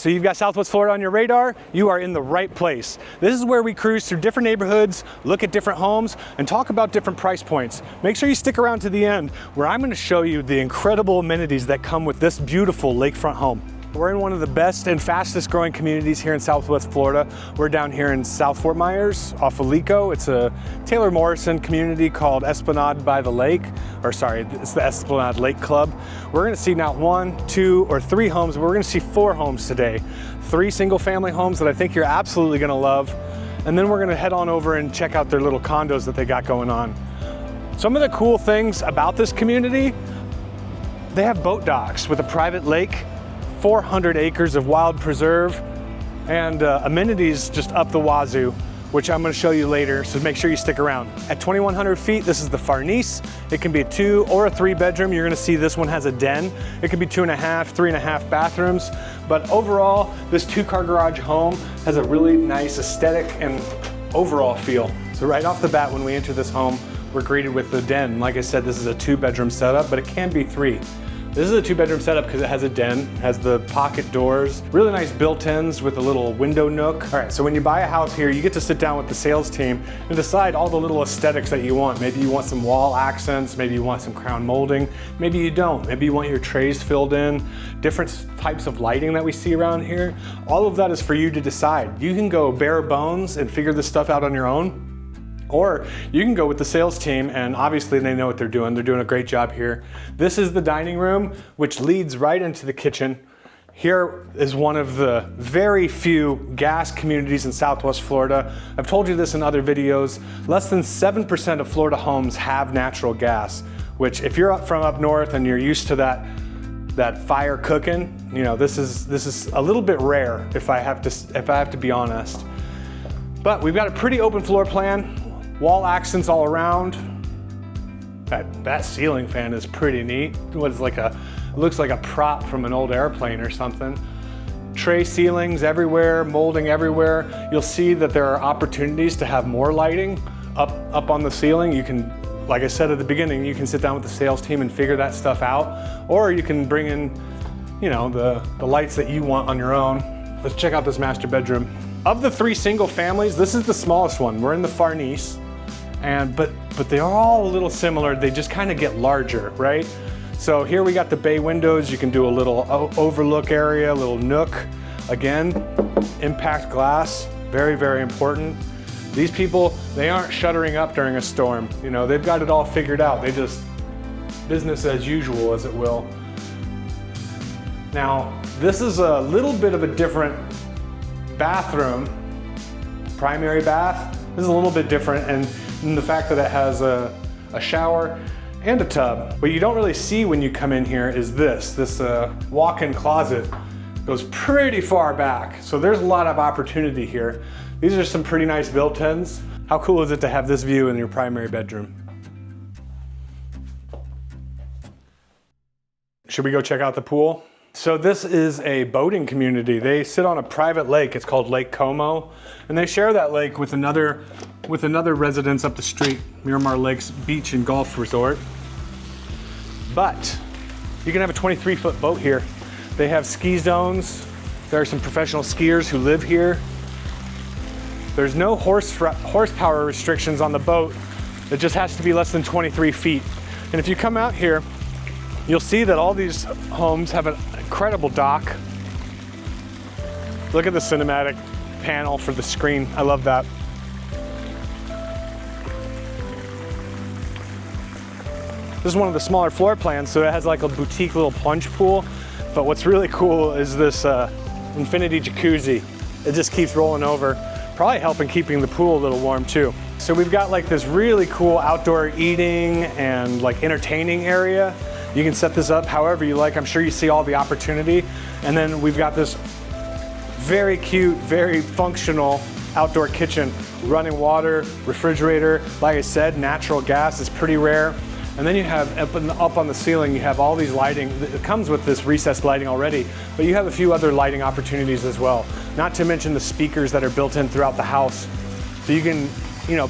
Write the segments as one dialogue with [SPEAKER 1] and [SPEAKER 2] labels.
[SPEAKER 1] So you've got Southwest Florida on your radar, you are in the right place. This is where we cruise through different neighborhoods, look at different homes, and talk about different price points. Make sure you stick around to the end, where I'm gonna show you the incredible amenities that come with this beautiful lakefront home. We're in one of the best and fastest growing communities here in Southwest Florida. We're down here in South Fort Myers off of Lico. It's a Taylor Morrison community called Esplanade by the Lake, or sorry, it's the Esplanade Lake Club. We're gonna see not 1, 2, or 3 homes, but we're gonna see 4 homes today. 3 single family homes that I think you're absolutely gonna love. And then we're gonna head on over and check out their little condos that they got going on. Some of the cool things about this community, they have boat docks with a private lake, 400 acres of wild preserve, and amenities just up the wazoo, which I'm going to show you later, so make sure you stick around. At 2,100 feet, this is the Farnese. It can be a 2 or a 3 bedroom. You're going to see this one has a den. It could be 2.5, 3.5 bathrooms, but overall, this 2-car garage home has a really nice aesthetic and overall feel. So right off the bat, when we enter this home, we're greeted with the den. Like I said, this is a 2-bedroom setup, but it can be 3. This is a 2-bedroom setup because it has a den, has the pocket doors, really nice built-ins with a little window nook. All right, so when you buy a house here, you get to sit down with the sales team and decide all the little aesthetics that you want. Maybe you want some wall accents, maybe you want some crown molding, maybe you don't. Maybe you want your trays filled in, different types of lighting that we see around here. All of that is for you to decide. You can go bare bones and figure this stuff out on your own, or you can go with the sales team, and obviously they know what they're doing. They're doing a great job here. This is the dining room, which leads right into the kitchen. Here is one of the very few gas communities in Southwest Florida. I've told you this in other videos. Less than 7% of Florida homes have natural gas, which if you're from up north and you're used to that fire cooking, you know, this is a little bit rare if I have to be honest. But we've got a pretty open floor plan. Wall accents all around. That ceiling fan is pretty neat. It looks like a prop from an old airplane or something. Tray ceilings everywhere, molding everywhere. You'll see that there are opportunities to have more lighting up on the ceiling. You can, like I said at the beginning, you can sit down with the sales team and figure that stuff out, or you can bring in, you know, the lights that you want on your own. Let's check out this master bedroom. Of the 3 single families, this is the smallest one. We're in the Farnese, but they are all a little similar. They just kind of get larger, right? So here we got the bay windows. You can do a little overlook area, a little nook. Again, impact glass, very, very important. These people, they aren't shuttering up during a storm. You know, they've got it all figured out. They just, business as usual, as it will. Now, this is a little bit of a different bathroom, primary bath. This is a little bit different, and in the fact that it has a shower and a tub. What you don't really see when you come in here is this walk-in closet goes pretty far back. So there's a lot of opportunity here. These are some pretty nice built-ins. How cool is it to have this view in your primary bedroom? Should we go check out the pool? So this is a boating community. They sit on a private lake. It's called Lake Como, and they share that lake with another residence up the street, Miramar Lakes Beach and Golf Resort. But you can have a 23-foot boat here. They have ski zones. There are some professional skiers who live here. There's no horsepower restrictions on the boat. It just has to be less than 23 feet. And if you come out here, you'll see that all these homes have an incredible dock. Look at the cinematic panel for the screen. I love that. This is one of the smaller floor plans, so it has like a boutique little plunge pool. But what's really cool is this infinity jacuzzi. It just keeps rolling over, probably helping keeping the pool a little warm too. So we've got like this really cool outdoor eating and like entertaining area. You can set this up however you like. I'm sure you see all the opportunity. And then we've got this very cute, very functional outdoor kitchen, running water, refrigerator. Like I said, natural gas is pretty rare. And then you have up on the ceiling, you have all these lighting. It comes with this recessed lighting already, but you have a few other lighting opportunities as well. Not to mention the speakers that are built in throughout the house. So you can,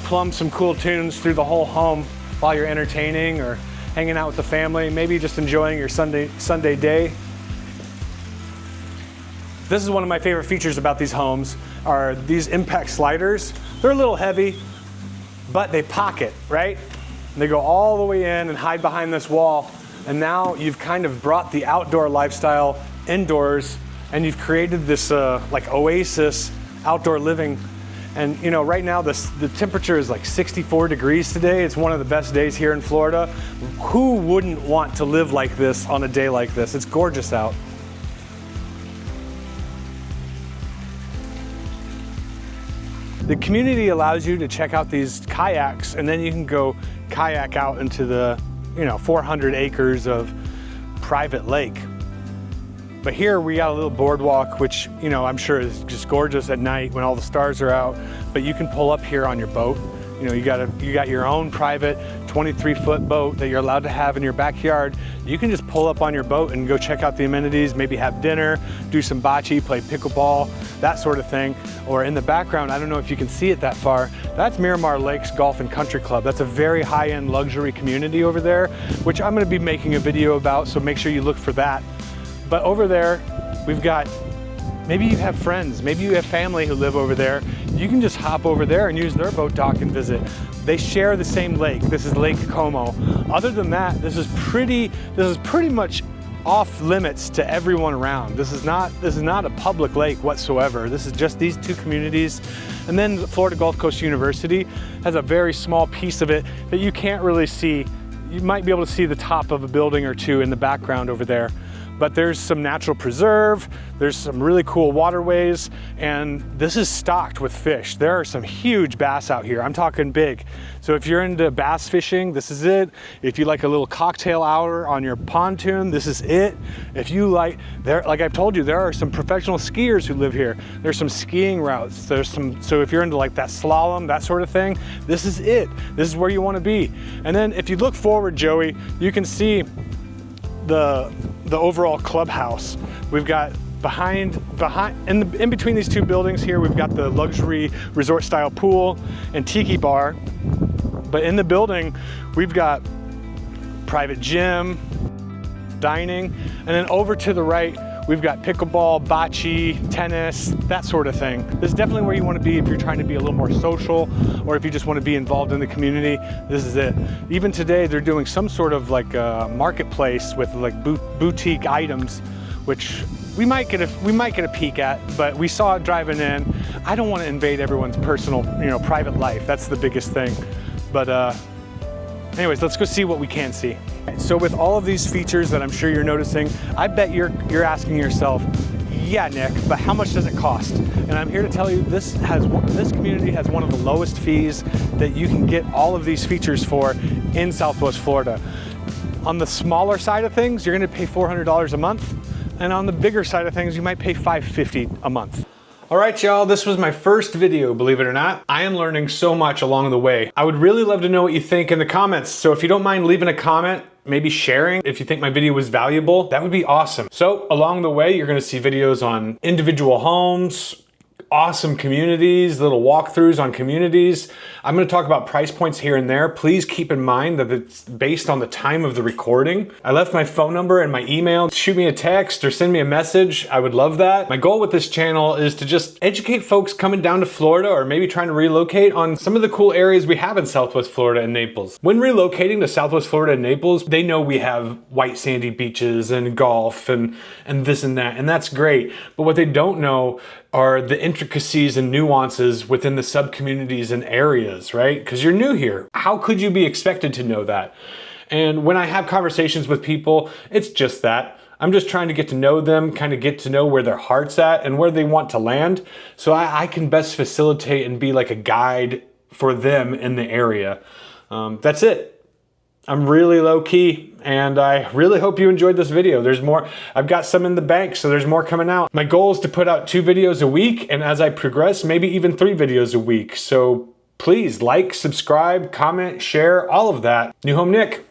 [SPEAKER 1] plumb some cool tunes through the whole home while you're entertaining or hanging out with the family, maybe just enjoying your Sunday day. This is one of my favorite features about these homes are these impact sliders. They're a little heavy, but they pocket, right? And they go all the way in and hide behind this wall. And now you've kind of brought the outdoor lifestyle indoors, and you've created this like oasis outdoor living. And you know, right now the temperature is like 64 degrees today. It's one of the best days here in Florida. Who wouldn't want to live like this on a day like this? It's gorgeous out. The community allows you to check out these kayaks, and then you can go kayak out into the 400 acres of private lake. But here we got a little boardwalk, which I'm sure is just gorgeous at night when all the stars are out. But you can pull up here on your boat. You got your own private 23-foot boat that you're allowed to have in your backyard. You can just pull up on your boat and go check out the amenities, maybe have dinner, do some bocce, play pickleball, that sort of thing. Or in the background, I don't know if you can see it that far, that's Miramar Lakes Golf and Country Club. That's a very high-end luxury community over there, which I'm gonna be making a video about, so make sure you look for that. But over there, we've got, maybe you have friends, maybe you have family who live over there. You can just hop over there and use their boat dock and visit. They share the same lake. This is Lake Como. Other than that, this is pretty much off limits to everyone around. This is not a public lake whatsoever. This is just these two communities. And then the Florida Gulf Coast University has a very small piece of it that you can't really see. You might be able to see the top of a building or two in the background over there. But there's some natural preserve, there's some really cool waterways, and this is stocked with fish. There are some huge bass out here. I'm talking big. So if you're into bass fishing, this is it. If you like a little cocktail hour on your pontoon, this is it. If you like I've told you, there are some professional skiers who live here. There's some skiing routes. So if you're into like that slalom, that sort of thing, this is it. This is where you want to be. And then if you look forward, Joey, you can see the overall clubhouse. We've got in between these two buildings here, we've got the luxury resort style pool and tiki bar. But in the building, we've got private gym, dining, and then over to the right, we've got pickleball, bocce, tennis, that sort of thing. This is definitely where you want to be if you're trying to be a little more social, or if you just want to be involved in the community. This is it. Even today, they're doing some sort of like a marketplace with like boutique items, which we might get a peek at, but we saw it driving in. I don't want to invade everyone's personal, private life. That's the biggest thing. But anyways, let's go see what we can see. So with all of these features that I'm sure you're noticing, I bet you're asking yourself, yeah, Nick, but how much does it cost? And I'm here to tell you this community has one of the lowest fees that you can get all of these features for in Southwest Florida. On the smaller side of things, you're gonna pay $400 a month, and on the bigger side of things, you might pay $550 a month. All right, y'all, this was my first video, believe it or not. I am learning so much along the way. I would really love to know what you think in the comments. So if you don't mind leaving a comment, maybe sharing if you think my video was valuable, that would be awesome. So along the way, you're gonna see videos on individual homes, awesome communities, little walkthroughs on communities. I'm gonna talk about price points here and there. Please keep in mind that it's based on the time of the recording. I left my phone number and my email. Shoot me a text or send me a message. I would love that. My goal with this channel is to just educate folks coming down to Florida or maybe trying to relocate on some of the cool areas we have in Southwest Florida and Naples. When relocating to Southwest Florida and Naples, they know we have white sandy beaches and golf and this and that, and that's great. But what they don't know are the intricacies and nuances within the sub-communities and areas, right? Because you're new here. How could you be expected to know that? And when I have conversations with people, it's just that. I'm just trying to get to know them, kind of get to know where their heart's at and where they want to land, so I can best facilitate and be like a guide for them in the area. That's it. I'm really low key, and I really hope you enjoyed this video. There's more. I've got some in the bank, so there's more coming out. My goal is to put out 2 videos a week, and as I progress, maybe even 3 videos a week. So please like, subscribe, comment, share, all of that. New Home Nick.